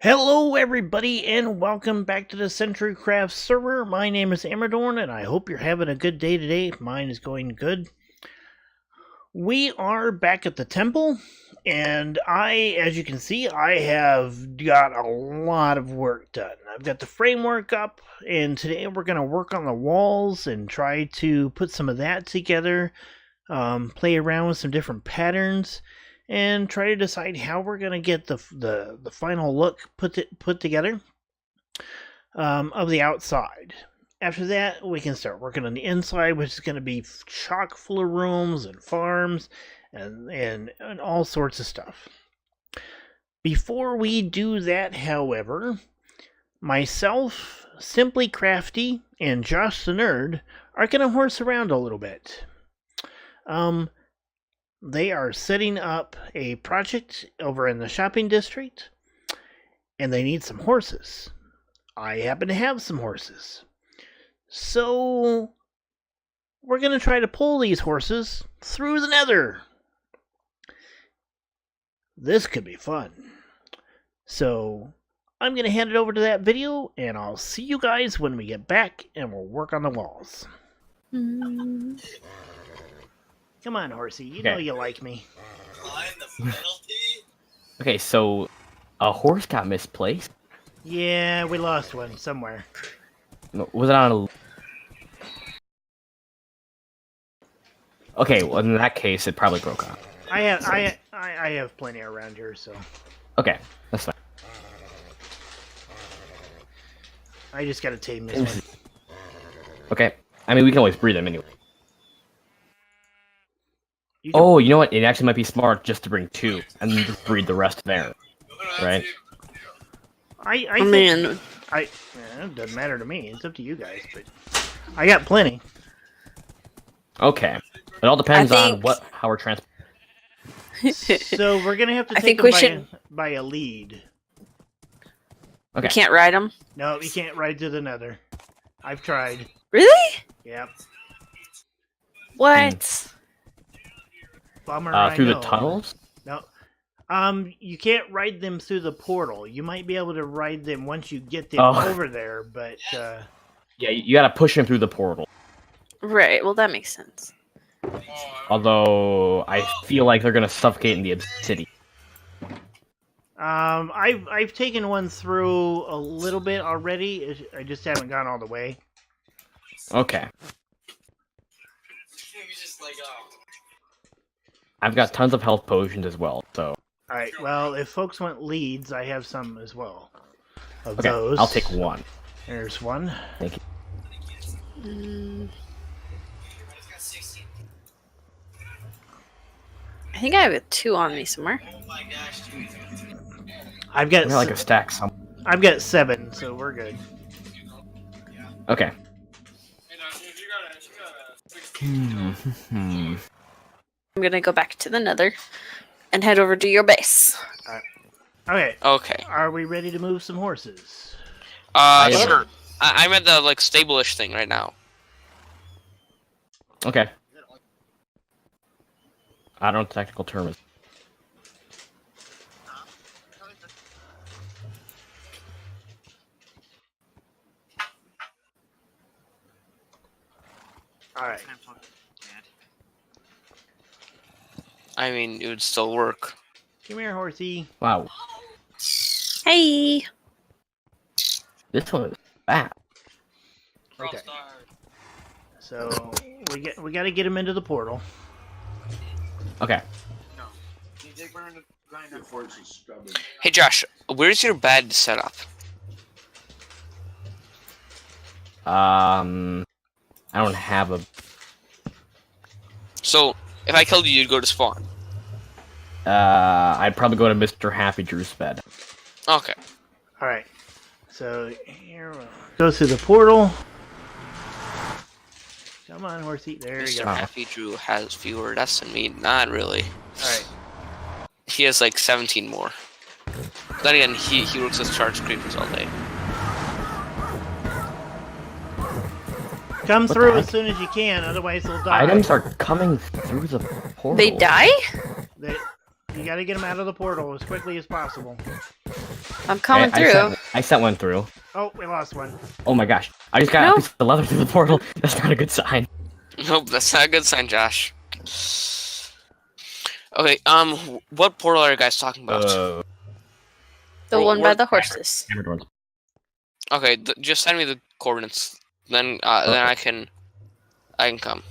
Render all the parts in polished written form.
Hello everybody and welcome back to the CentriCraft server. My name is Amadorn and I hope you're having a good day today. Mine is going good. We are back at the temple and as you can see, I have got a lot of work done. I've got the framework up and today we're going to work on the walls and try to put some of that together, play around with some different patterns, and try to decide how we're going to get the final look put together of the outside. After that, we can start working on the inside, which is going to be chock full of rooms and farms and all sorts of stuff. Before we do that, however, myself, Simply Crafty, and Josh the Nerd are going to horse around a little bit. They are setting up a project over in the shopping district, and they need some horses. I happen to have some horses. So, we're going to try to pull these horses through the nether. This could be fun. So, I'm going to hand it over to that video, and I'll see you guys when we get back, and we'll work on the walls. Come on, horsey. You know you like me. Okay, so a horse got misplaced? Yeah, we lost one somewhere. Was it on a... Okay, well in that case, it probably broke off. I have plenty around here, so... Okay, that's fine. I just gotta tame this one. Okay, I mean, we can always breed them anyway. Oh, you know what? It actually might be smart just to bring two, and then just breed the rest there. Right? It doesn't matter to me. It's up to you guys, but I got plenty. Okay. It all depends on how we're transporting. So we're gonna have to take them by a lead. Okay. You can't ride them? No, you can't ride to the nether. I've tried. Really? Yep. What? Bummer, through the tunnels? No. You can't ride them through the portal. You might be able to ride them once you get them over there, but yeah, you gotta push them through the portal. Right, well that makes sense. Although, I feel like they're gonna suffocate in the city. I've taken one through a little bit already. I just haven't gone all the way. Okay. I've got tons of health potions as well, so... Alright, well, if folks want leads, I have some as well. Of okay, those. I'll take one. There's one. Thank you. I think I have two on me somewhere. I've got like a stack somewhere. I've got 7, so we're good. Okay. I'm gonna go back to the nether and head over to your base. Okay. Okay. Are we ready to move some horses? Sure. I'm at the stable-ish thing right now. Okay. I don't know what the technical term is. Alright. I mean, it would still work. Come here, horsey. Wow. Hey! This one is bad. Okay. So we got to get him into the portal. Okay. Hey Josh, where's your bed set up? I don't have a... So, if I killed you, you'd go to spawn. I'd probably go to Mr. Happy Drew's bed. Okay. Alright. So here we'll go through the portal. Come on, horsey. There you Mr. go. Happy Drew has fewer deaths than me. Not really. Alright. He has 17 more. Then again, he works with charged creepers all day. Come through as soon as you can, otherwise they'll die. Items are coming through the portal. They die? You gotta get them out of the portal as quickly as possible. I'm coming I through. I sent one through. Oh, we lost one. Oh my gosh. I just got No. a piece of leather through the portal. That's not a good sign. Nope, that's not a good sign, Josh. Okay, what portal are you guys talking about? The Well, one by we're- the horses. Okay, just send me the coordinates. Then I can come.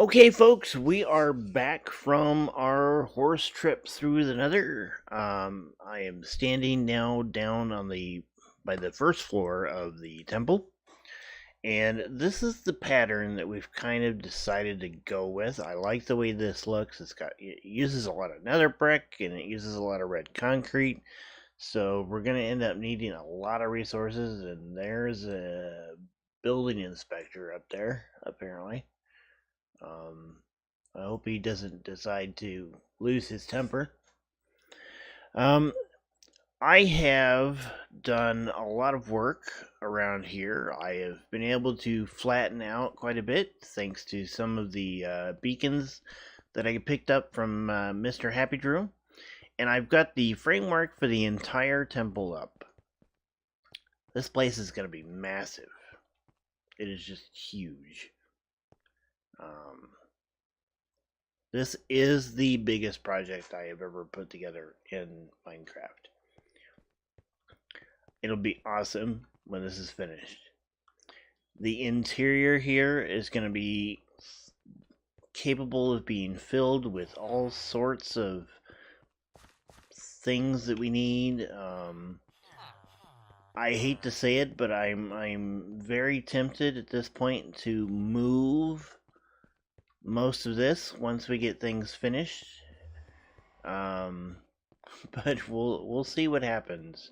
Okay, folks, we are back from our horse trip through the Nether. I am standing now down on by the first floor of the temple, and this is the pattern that we've kind of decided to go with. I like the way this looks. It uses a lot of Nether brick and it uses a lot of red concrete, so we're gonna end up needing a lot of resources. And there's a building inspector up there, apparently. I hope he doesn't decide to lose his temper. I have done a lot of work around here. I have been able to flatten out quite a bit thanks to some of the beacons that I picked up from Mr. Happy Drew. And I've got the framework for the entire temple up. This place is going to be massive. It is just huge. This is the biggest project I have ever put together in Minecraft. It'll be awesome. when this is finished. The interior here is going to be capable of being filled with all sorts of things that we need. I hate to say it, but I'm very tempted at this point to move most of this once we get things finished. But we'll see what happens.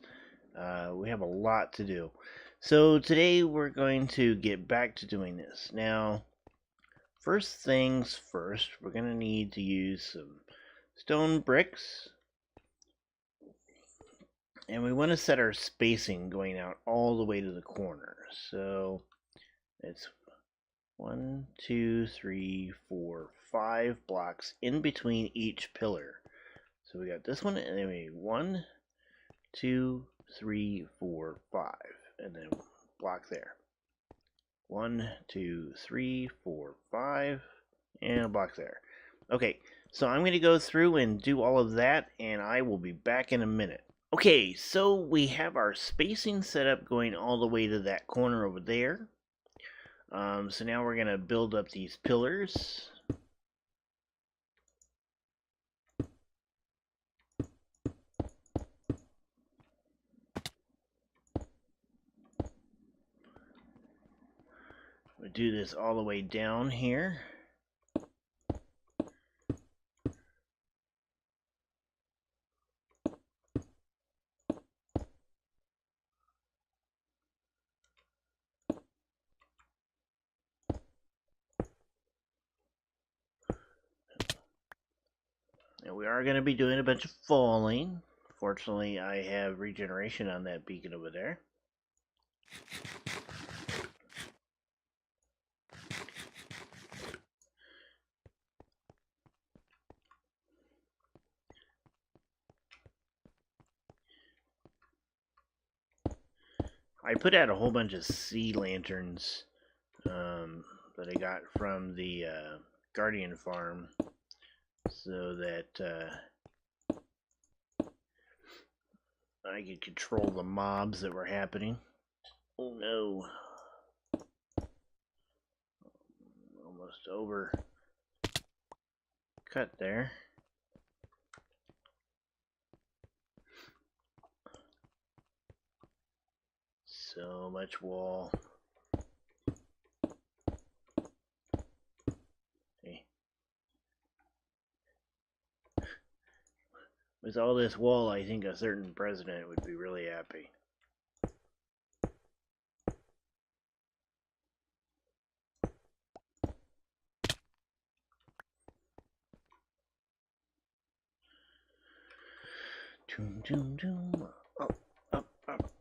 We have a lot to do. So today we're going to get back to doing this. Now, first things first, we're going to need to use some stone bricks. And we want to set our spacing going out all the way to the corner. So it's 1, 2, 3, 4, 5 blocks in between each pillar. So we got this one, and then we 1, 2, 3, 4, 5, and then block there. 1, 2, 3, 4, 5, and a block there. Okay, so I'm going to go through and do all of that, and I will be back in a minute. Okay, so we have our spacing set up going all the way to that corner over there. So now we're going to build up these pillars. We do this all the way down here. And we are going to be doing a bunch of falling. Fortunately, I have regeneration on that beacon over there. I put out a whole bunch of sea lanterns that I got from the Guardian farm, so that I could control the mobs that were happening. Oh no. Almost over. Cut there. So much wall. Okay. With all this wall, I think a certain president would be really happy. Doom, doom, doom. Up, up, up.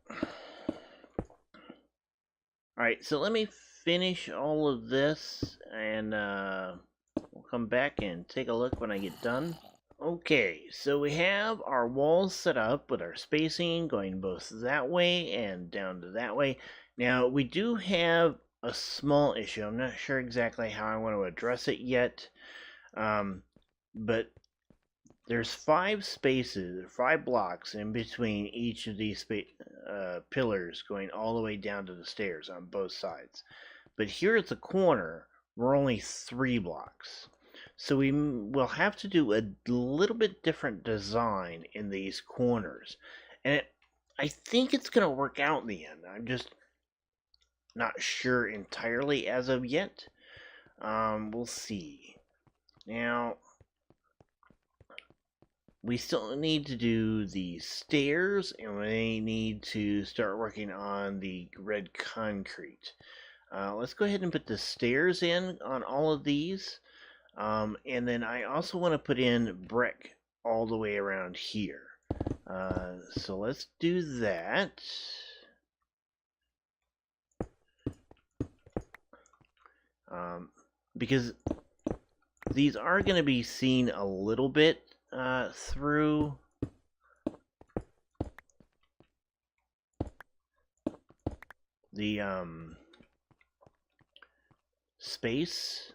Alright, so let me finish all of this, and we'll come back and take a look when I get done. Okay, so we have our walls set up with our spacing going both that way and down to that way. Now, we do have a small issue. I'm not sure exactly how I want to address it yet, but there's 5 spaces, 5 blocks in between each of these pillars going all the way down to the stairs on both sides. But here at the corner, we're only 3 blocks. So we will have to do a little bit different design in these corners. And I think it's going to work out in the end. I'm just not sure entirely as of yet. We'll see. Now, we still need to do the stairs, and we need to start working on the red concrete. Let's go ahead and put the stairs in on all of these. And then I also want to put in brick all the way around here. So let's do that. Because these are going to be seen a little bit through the space.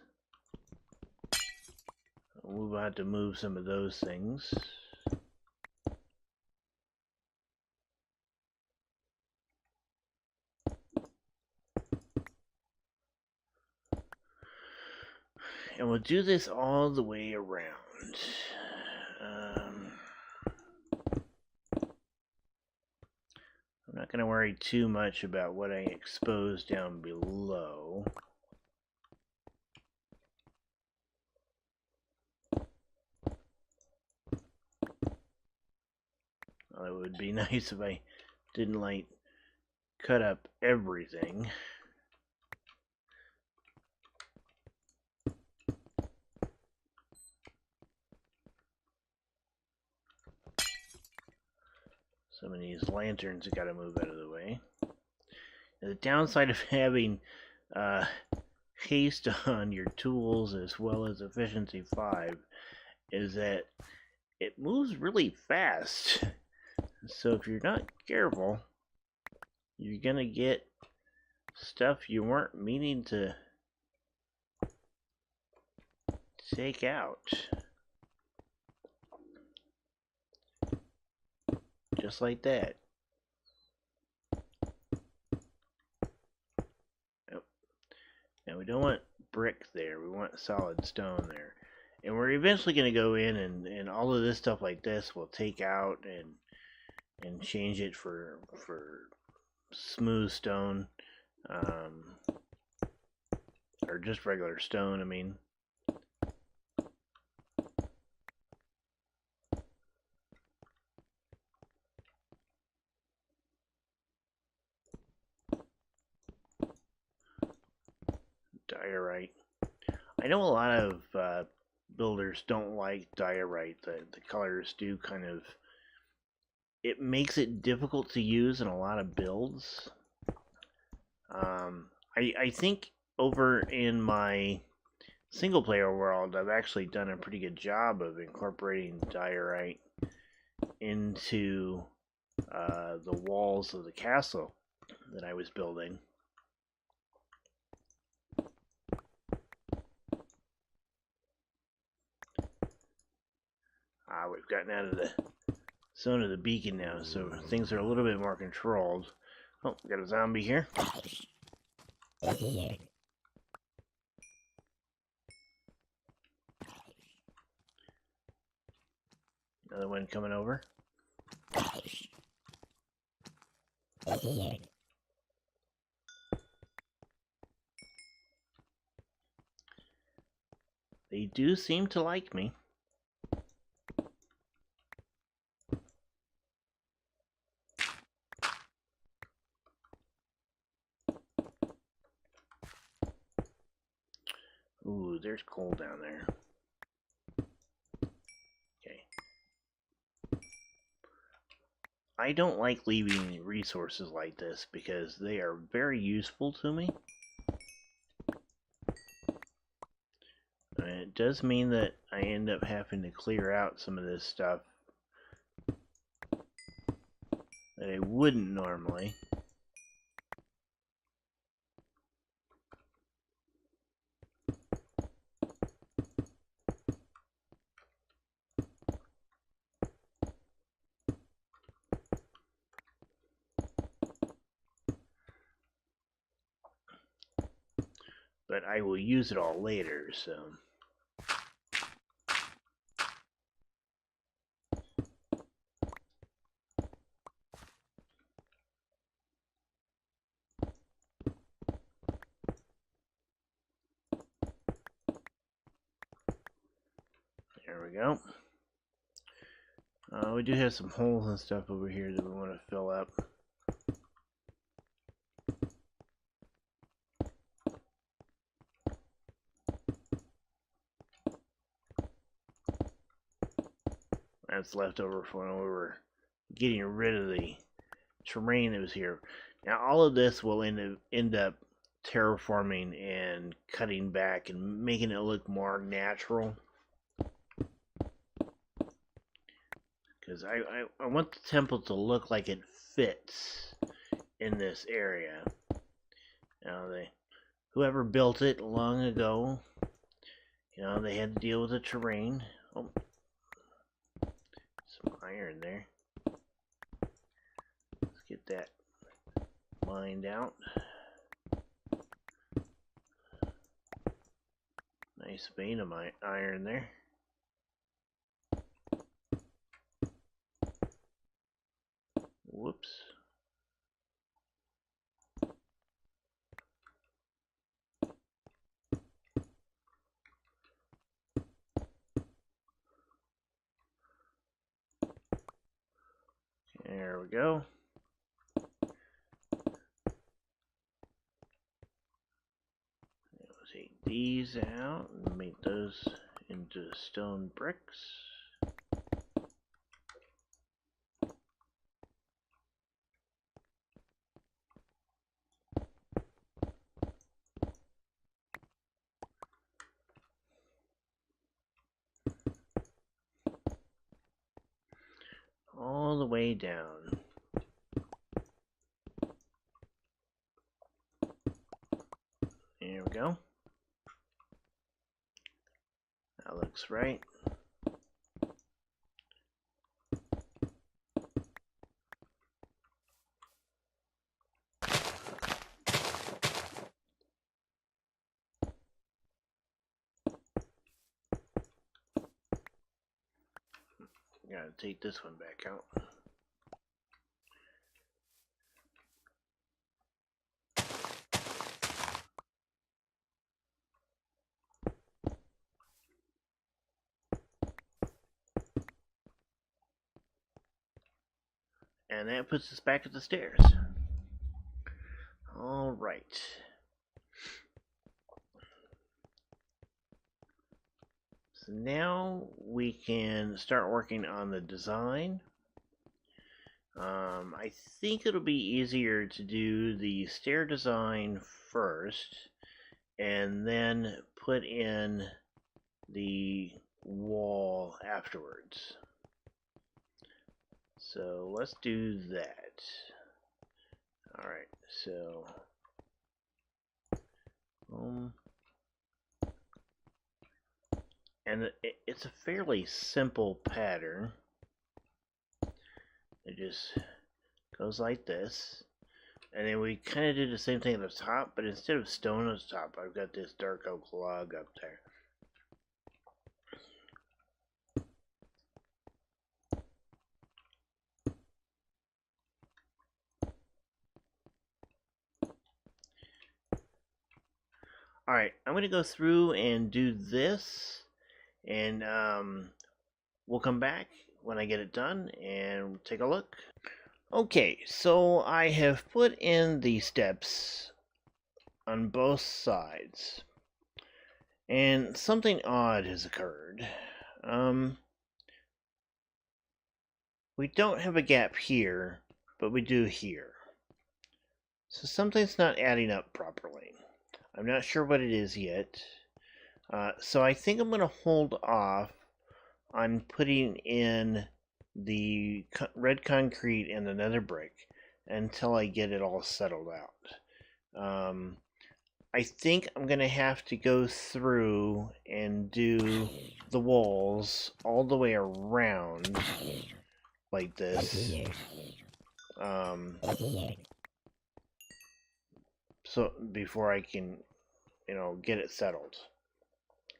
We'll have to move some of those things. And we'll do this all the way around. I'm not going to worry too much about what I expose down below. Well, it would be nice if I didn't like cut up everything. Some of these lanterns have got to move out of the way. And the downside of having haste on your tools as well as efficiency 5 is that it moves really fast. So if you're not careful, you're gonna get stuff you weren't meaning to take out. Just like that. Yep. Now we don't want brick there, we want solid stone there. And we're eventually going to go in and all of this stuff like this we'll take out and change it for smooth stone, or just regular stone, I mean. Diorite. I know a lot of builders don't like diorite. The colors do kind of, it makes it difficult to use in a lot of builds. I think over in my single player world I've actually done a pretty good job of incorporating diorite into the walls of the castle that I was building. We've gotten out of the zone of the beacon now, so things are a little bit more controlled. Oh, we got a zombie here. Another one coming over. They do seem to like me. Ooh, there's coal down there. Okay. I don't like leaving resources like this because they are very useful to me. And it does mean that I end up having to clear out some of this stuff that I wouldn't normally. But I will use it all later, so. There we go. We do have some holes and stuff over here that we want to fill up. That's left over from when we were getting rid of the terrain that was here. Now all of this will end up terraforming and cutting back and making it look more natural. Because I want the temple to look like it fits in this area. Now whoever built it long ago, you know, they had to deal with the terrain. Oh. Some iron there. Let's get that mined out. Nice nice vein of my iron there. Whoops. There we go. Let's take these out and make those into stone bricks. All the way down. There we go. That looks right. Gotta take this one back out. And that puts us back at the stairs. All right. So now we can start working on the design. I think it'll be easier to do the stair design first and then put in the wall afterwards. So let's do that. Alright, so and it's a fairly simple pattern. It just goes like this. And then we kind of do the same thing at the top, but instead of stone at the top, I've got this dark oak log up there. Alright, I'm going to go through and do this, and we'll come back when I get it done and take a look. Okay, so I have put in the steps on both sides, and something odd has occurred. We don't have a gap here, but we do here. So something's not adding up properly. I'm not sure what it is yet. So I think I'm going to hold off on putting in the red concrete and the nether brick until I get it all settled out. I think I'm going to have to go through and do the walls all the way around like this. So before I can, get it settled.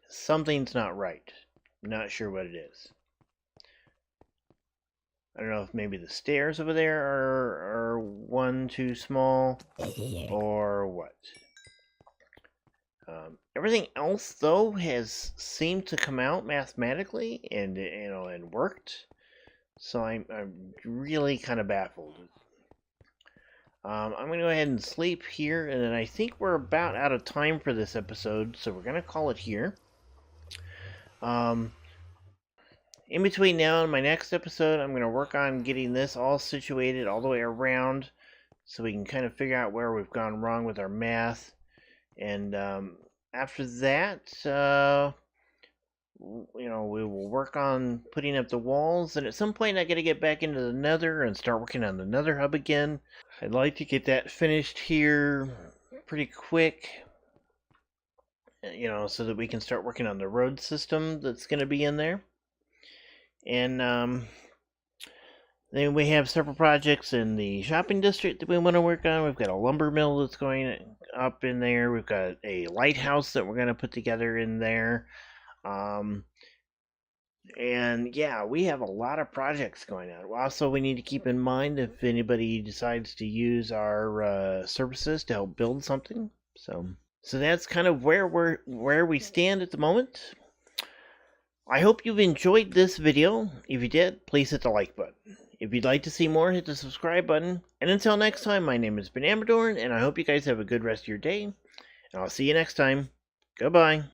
Something's not right. I'm not sure what it is. I don't know if maybe the stairs over there are one too small or what. Everything else though has seemed to come out mathematically and and worked. So I'm really kind of baffled. I'm going to go ahead and sleep here, and then I think we're about out of time for this episode, so we're going to call it here. In between now and my next episode, I'm going to work on getting this all situated all the way around, so we can kind of figure out where we've gone wrong with our math. And after that, we will work on putting up the walls, and at some point I got to get back into the nether and start working on the nether hub again. I'd like to get that finished here pretty quick, so that we can start working on the road system that's going to be in there. And Then we have several projects in the shopping district that we want to work on. We've got a lumber mill that's going up in there. We've got a lighthouse that we're going to put together in there. And yeah, we have a lot of projects going on. Also, we need to keep in mind if anybody decides to use our services to help build something. So that's kind of where we stand at the moment. I hope you've enjoyed this video. If you did, please hit the like button. If you'd like to see more, hit the subscribe button. And until next time, my name has been Amadorn, and I hope you guys have a good rest of your day. And I'll see you next time. Goodbye.